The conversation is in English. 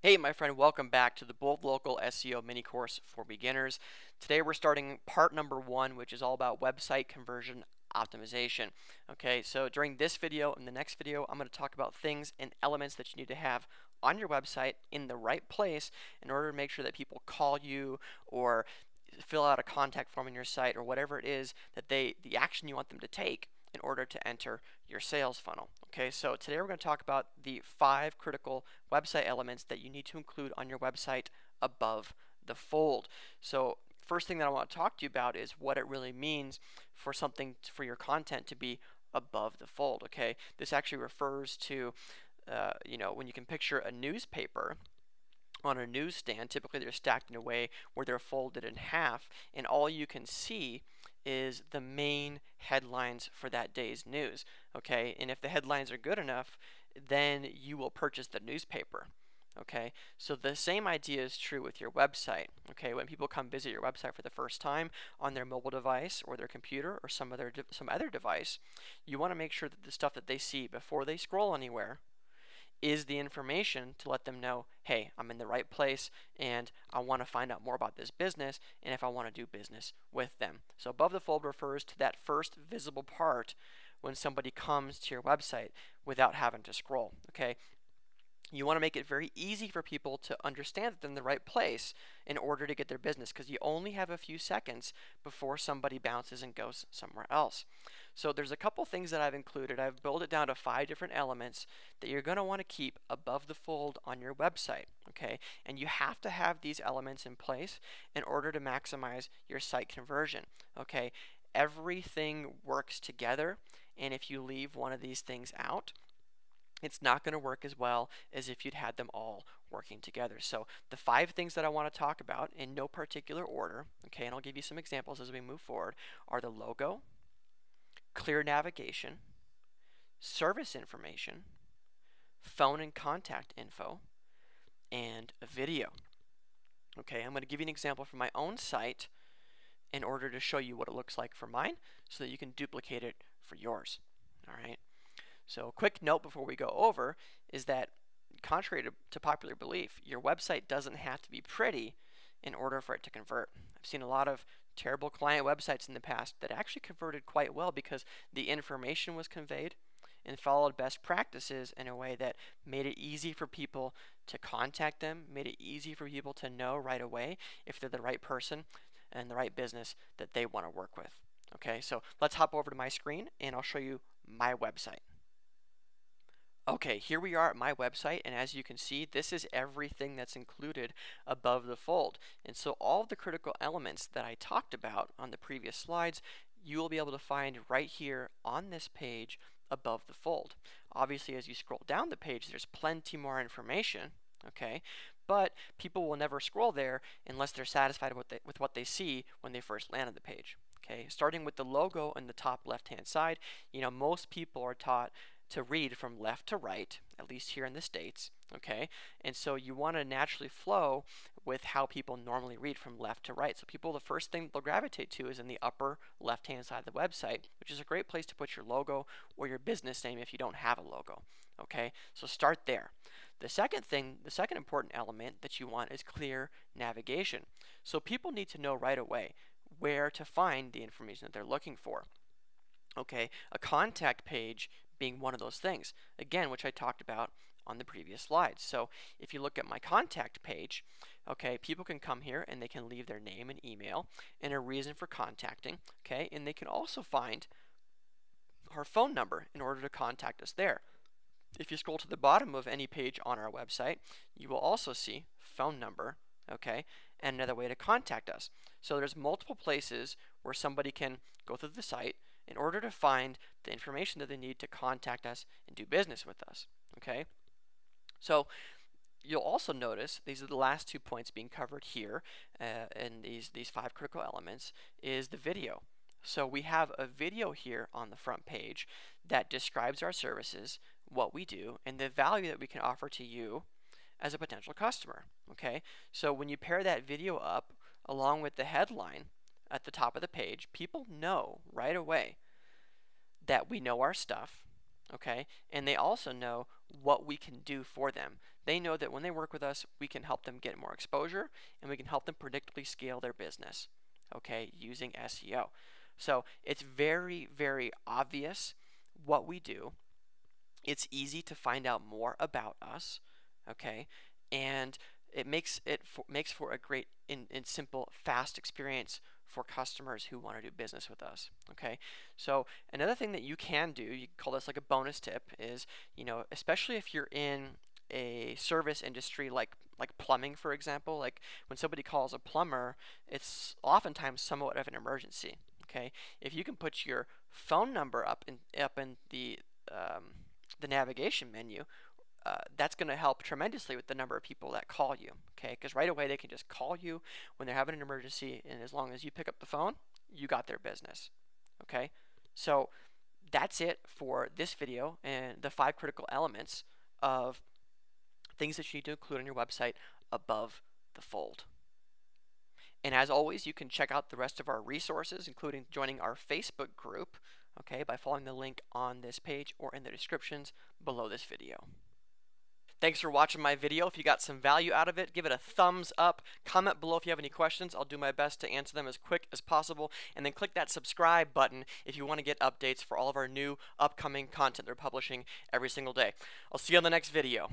Hey, my friend, welcome back to the Bold Local SEO mini course for beginners. Today we're starting part number 1, which is all about website conversion optimization. Okay, so during this video and the next video, I'm going to talk about things and elements that you need to have on your website in the right place in order to make sure that people call you or fill out a contact form on your site or whatever it is that the action you want them to take in order to enter your sales funnel. Okay, so today we're going to talk about the 5 critical website elements that you need to include on your website above the fold. So first thing that I want to talk to you about is what it really means for something for your content to be above the fold. Okay, this actually refers to when you can picture a newspaper on a newsstand. Typically they're stacked in a way where they're folded in half, and all you can see is the main headlines for that day's news. Okay, and if the headlines are good enough, then you will purchase the newspaper. Okay, so the same idea is true with your website. Okay, when people come visit your website for the first time on their mobile device or their computer or some other device, you want to make sure that the stuff that they see before they scroll anywhere is the information to let them know, hey, I'm in the right place and I want to find out more about this business and if I want to do business with them. So above the fold refers to that first visible part when somebody comes to your website without having to scroll. Okay, you want to make it very easy for people to understand that they're in the right place in order to get their business, because you only have a few seconds before somebody bounces and goes somewhere else. So there's a couple things that I've included. I've boiled it down to 5 different elements that you're going to want to keep above the fold on your website. Okay, and you have to have these elements in place in order to maximize your site conversion. Okay, everything works together, and if you leave one of these things out, it's not going to work as well as if you'd had them all working together. So the 5 things that I want to talk about in no particular order, okay, and I'll give you some examples as we move forward, are the logo, clear navigation, service information, phone and contact info, and a video. Okay, I'm going to give you an example from my own site in order to show you what it looks like for mine so that you can duplicate it for yours. All right. So a quick note before we go over is that, contrary to popular belief, your website doesn't have to be pretty in order for it to convert. I've seen a lot of terrible client websites in the past that actually converted quite well because the information was conveyed and followed best practices in a way that made it easy for people to contact them, made it easy for people to know right away if they're the right person and the right business that they want to work with. Okay, so let's hop over to my screen and I'll show you my website. Okay, here we are at my website, and as you can see, this is everything that's included above the fold. And so all of the critical elements that I talked about on the previous slides, you will be able to find right here on this page above the fold. Obviously, as you scroll down the page, there's plenty more information, okay? But people will never scroll there unless they're satisfied with what they see when they first land on the page. Okay, starting with the logo in the top left-hand side, most people are taught to read from left to right, at least here in the States, okay? And so you want to naturally flow with how people normally read from left to right. So people, the first thing they'll gravitate to is in the upper left-hand side of the website, which is a great place to put your logo or your business name if you don't have a logo, okay? So start there. The second important element that you want is clear navigation. So people need to know right away where to find the information that they're looking for. Okay, a contact page being one of those things, again, which I talked about on the previous slides. So if you look at my contact page, okay, people can come here and they can leave their name and email and a reason for contacting, okay, and they can also find our phone number in order to contact us there. If you scroll to the bottom of any page on our website, you will also see phone number, okay, and another way to contact us. So there's multiple places where somebody can go through the site in order to find the information that they need to contact us and do business with us, okay? So you'll also notice these are the last 2 points being covered here in these 5 critical elements is the video. So we have a video here on the front page that describes our services, what we do, and the value that we can offer to you as a potential customer, okay? So when you pair that video up along with the headline at the top of the page, people know right away that we know our stuff, okay? And they also know what we can do for them. they know that when they work with us, we can help them get more exposure and we can help them predictably scale their business, okay, using SEO. So it's very, very obvious what we do. It's easy to find out more about us, okay, and it makes for a great and simple, fast experience for customers who want to do business with us. Okay, so another thing that you can do, you call this like a bonus tip, is, you know, especially if you're in a service industry like plumbing, for example. Like when somebody calls a plumber, it's oftentimes somewhat of an emergency. Okay, if you can put your phone number up in the navigation menu, that's going to help tremendously with the number of people that call you, okay? Because right away they can just call you when they're having an emergency, and as long as you pick up the phone, you got their business, okay? So that's it for this video and the 5 critical elements of things that you need to include on your website above the fold. And as always, you can check out the rest of our resources, including joining our Facebook group, okay, by following the link on this page or in the descriptions below this video. Thanks for watching my video. If you got some value out of it, give it a thumbs up. Comment below if you have any questions. I'll do my best to answer them as quick as possible. And then click that subscribe button if you want to get updates for all of our new upcoming content that we're publishing every single day. I'll see you on the next video.